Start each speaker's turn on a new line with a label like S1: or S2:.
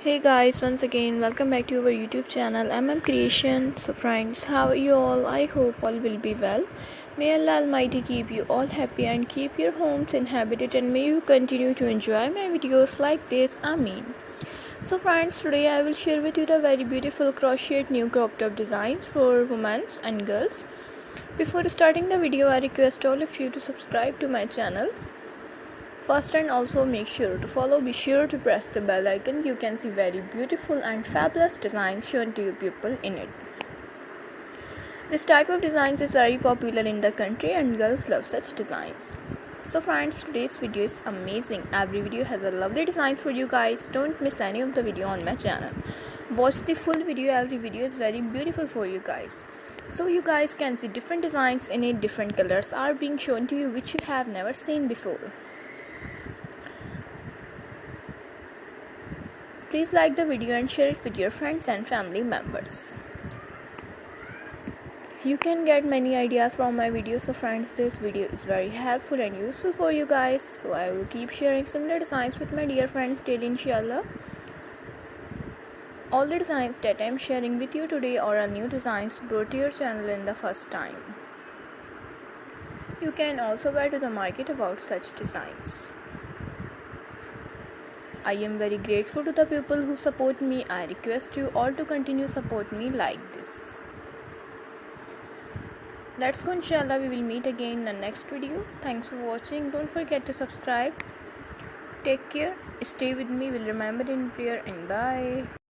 S1: Hey guys, once again welcome back to our YouTube channel Creation. So friends, how are you all? I hope all will be well. May Allah Almighty keep you all happy and keep your homes inhabited, and may you continue to enjoy my videos like this. Ameen. So friends, today I will share with you the very beautiful crochet new crop top designs for women and girls. Before starting the video, I request all of you to subscribe to my channel first, and also make sure to follow. Be sure to press the bell icon. You can see very beautiful and fabulous designs shown to you people in it. This type of designs is very popular in the country and girls love such designs. So friends, today's video is amazing. Every video has a lovely designs for you guys. Don't miss any of the video on my channel. Watch the full video. Every video is very beautiful for you guys. So you guys can see different designs in it. Different colors are being shown to you which you have never seen before. Please like the video and share it with your friends and family members. You can get many ideas from my videos. So friends, this video is very helpful and useful for you guys. So I will keep sharing similar designs with my dear friends daily, inshallah. All the designs that I am sharing with you today are new designs brought to your channel in the first time. You can also wear to the market about such designs. I am very grateful to the people who support me. I request you all to continue support me like this. Let's go, inshallah. We will meet again in the next video. Thanks for watching. Don't forget to subscribe. Take care. Stay with me. We'll remember in prayer, and bye.